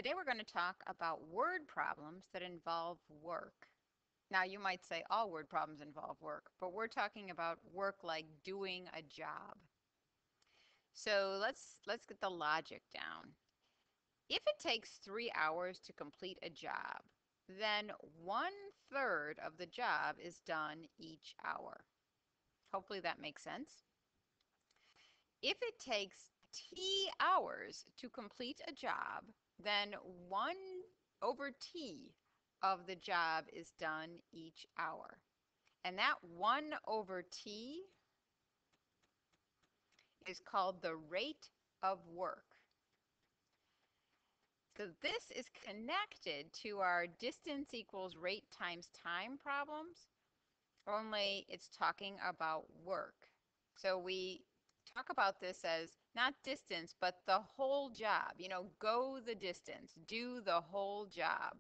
Today we're going to talk about word problems that involve work. Now you might say all word problems involve work, but we're talking about work like doing a job. So let's get the logic down. If it takes 3 hours to complete a job, then 1/3 of the job is done each hour. Hopefully that makes sense. If it takes T hours to complete a job, then 1 over T of the job is done each hour. And that 1 over T is called the rate of work. So this is connected to our distance equals rate times time problems, only it's talking about work. So we talk about this as not distance, but the whole job. Go the distance, do the whole job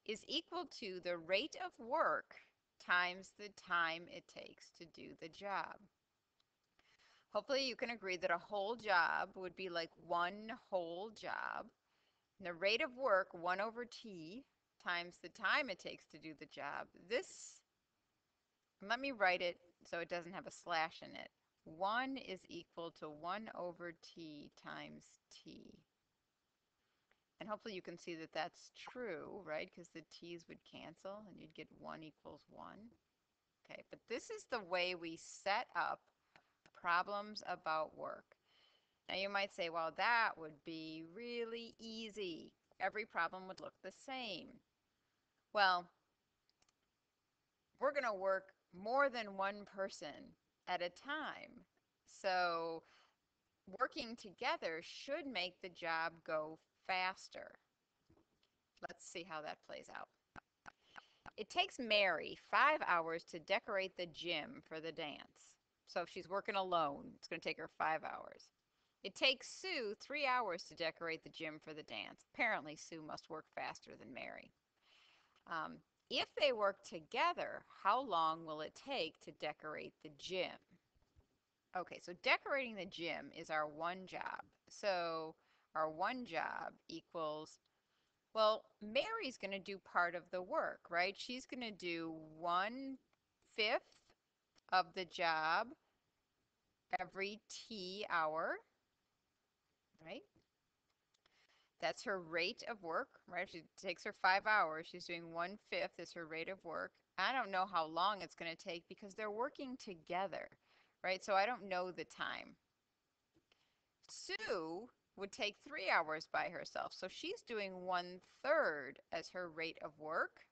is equal to the rate of work times the time it takes to do the job. Hopefully you can agree that a whole job would be like one whole job. And the rate of work, 1 over T, times the time it takes to do the job. Let me write it so it doesn't have a slash in it. 1 is equal to 1 over T times T. And hopefully you can see that that's true, right? Because the T's would cancel and you'd get 1 equals 1. Okay, but this is the way we set up problems about work. Now you might say, well, that would be really easy. Every problem would look the same. Well, we're going to work more than one person at a time. So working together should make the job go faster. Let's see how that plays out. It takes Mary 5 hours to decorate the gym for the dance. So if she's working alone, it's going to take her 5 hours. It takes Sue 3 hours to decorate the gym for the dance. Apparently, Sue must work faster than Mary. If they work together, how long will it take to decorate the gym? Okay, so decorating the gym is our one job. So our one job equals, well, Mary's going to do part of the work, right? She's going to do 1/5 of the job every T hour, right? That's her rate of work, right? If she takes her 5 hours, she's doing 1/5 is her rate of work. I don't know how long it's going to take because they're working together, right? So I don't know the time. Sue would take 3 hours by herself. So she's doing 1/3 as her rate of work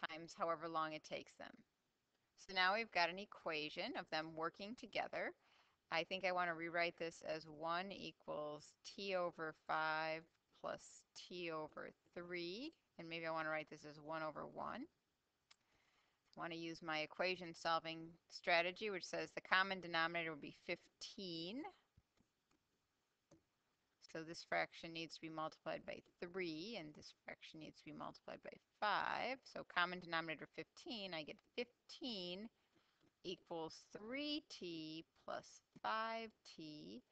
times however long it takes them. So now we've got an equation of them working together. I think I want to rewrite this as 1 equals T over 5 plus T over 3. And maybe I want to write this as 1 over 1. I want to use my equation solving strategy, which says the common denominator would be 15. So this fraction needs to be multiplied by 3, and this fraction needs to be multiplied by 5. So common denominator 15, I get 15 equals 3t plus 5t.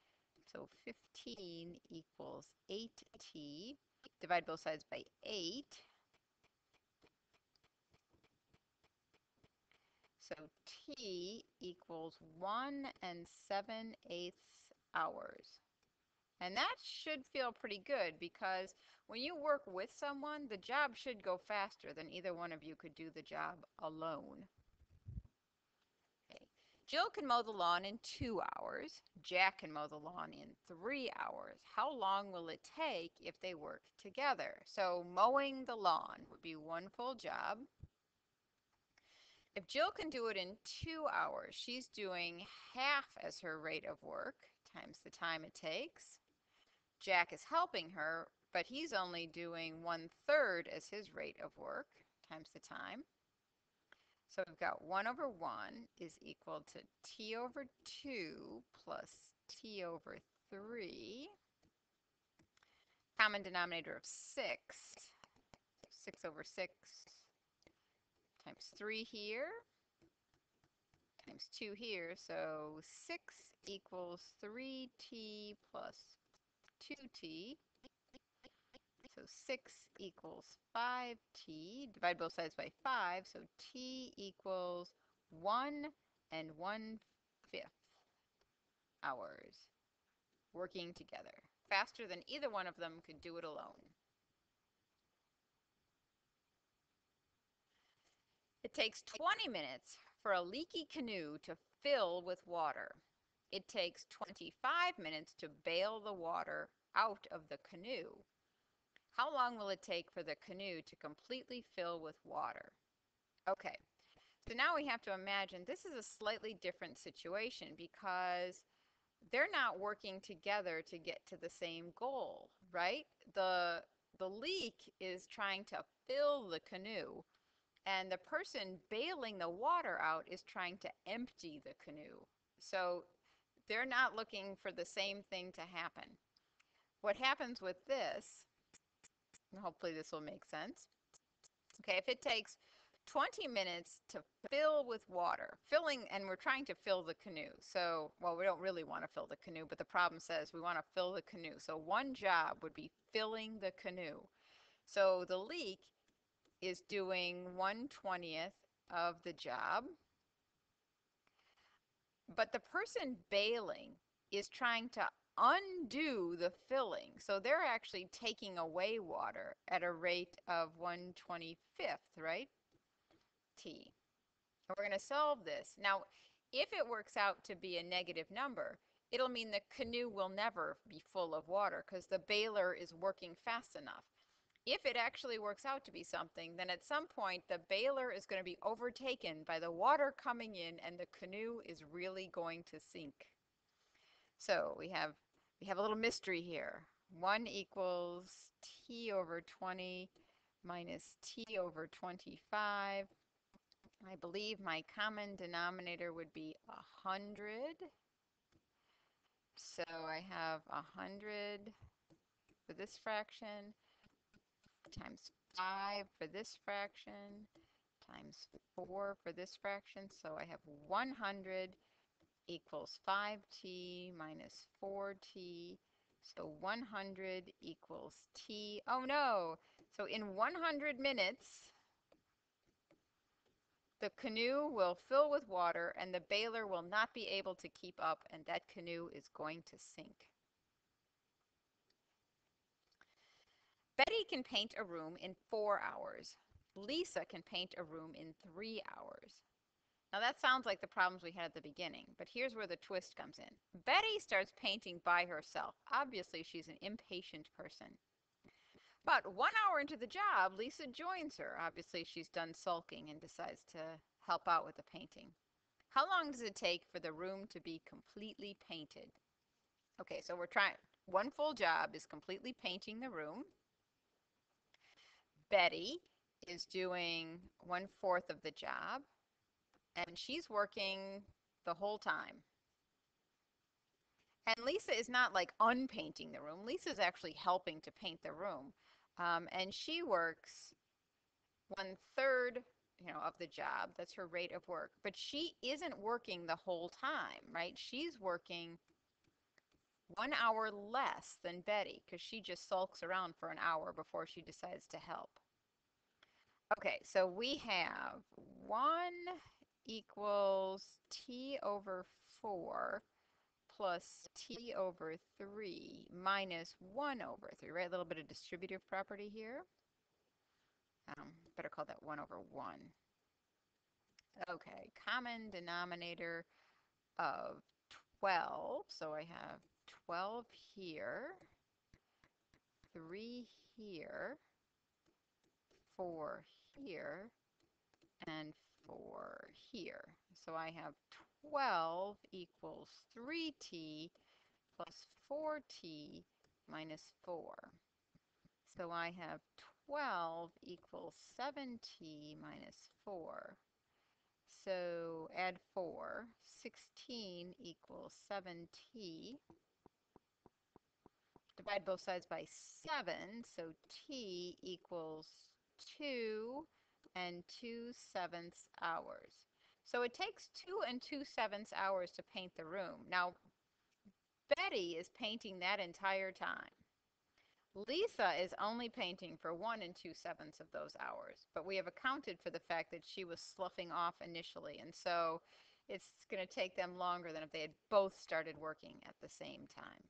So 15 equals 8t. Divide both sides by 8. So t equals 1 7/8 hours. And that should feel pretty good because when you work with someone, the job should go faster than either one of you could do the job alone. Okay. Jill can mow the lawn in 2 hours. Jack can mow the lawn in 3 hours. How long will it take if they work together? So mowing the lawn would be one full job. If Jill can do it in 2 hours, she's doing half as her rate of work times the time it takes. Jack is helping her, but he's only doing 1/3 as his rate of work times the time. So we've got 1 over 1 is equal to T over 2 plus T over 3. Common denominator of 6. 6 over 6 times 3 here times 2 here. So 6 equals 3t plus 2t. So 6 equals 5t. Divide both sides by 5. So t equals 1 and 1/5 hours working together. Faster than either one of them could do it alone. It takes 20 minutes for a leaky canoe to fill with water. It takes 25 minutes to bail the water out of the canoe. How long will it take for the canoe to completely fill with water? Okay, so now we have to imagine this is a slightly different situation because they're not working together to get to the same goal, right? The leak is trying to fill the canoe, and the person bailing the water out is trying to empty the canoe. So they're not looking for the same thing to happen. What happens with this, and hopefully this will make sense. Okay, if it takes 20 minutes to fill with water, and we're trying to fill the canoe. So, well, we don't really want to fill the canoe, but the problem says we want to fill the canoe. So one job would be filling the canoe. So the leak is doing 1/20th of the job, but the person bailing is trying to undo the filling. So they're actually taking away water at a rate of 1/25th, right? T. And we're going to solve this. Now, if it works out to be a negative number, it'll mean the canoe will never be full of water because the bailer is working fast enough. If it actually works out to be something, then at some point the bailer is going to be overtaken by the water coming in and the canoe is really going to sink. So we have a little mystery here. 1 equals t over 20 minus t over 25. I believe my common denominator would be 100. So I have 100 for this fraction times 5 for this fraction times 4 for this fraction. So I have 100 equals 5t minus 4t. So 100 equals t. Oh no! So in 100 minutes, the canoe will fill with water and the bailer will not be able to keep up and that canoe is going to sink. Betty can paint a room in 4 hours. Lisa can paint a room in 3 hours. Now that sounds like the problems we had at the beginning, but here's where the twist comes in. Betty starts painting by herself. Obviously, she's an impatient person. But 1 hour into the job, Lisa joins her. Obviously, she's done sulking and decides to help out with the painting. How long does it take for the room to be completely painted? Okay, so we're trying, one full job is completely painting the room. Betty is doing 1/4 of the job, and she's working the whole time. And Lisa is not like unpainting the room. Lisa's actually helping to paint the room. And she works 1/3, of the job. That's her rate of work. But she isn't working the whole time, right? She's working 1 hour less than Betty because she just sulks around for an hour before she decides to help. Okay, so we have 1 equals t over 4 plus t over 3 minus 1 over 3, right? A little bit of distributive property here. Better call that 1 over 1. Okay, common denominator of 12. So I have 12 here, 3 here, 4 here, and 4 here. So I have 12 equals 3t plus 4t minus 4. So I have 12 equals 7t minus 4. So add 4. 16 equals 7t. Divide both sides by 7. So t equals 2 and 2/7 hours. So it takes 2 and 2/7 hours to paint the room. Now, Betty is painting that entire time. Lisa is only painting for 1 2/7 of those hours, but we have accounted for the fact that she was sloughing off initially, and so it's going to take them longer than if they had both started working at the same time.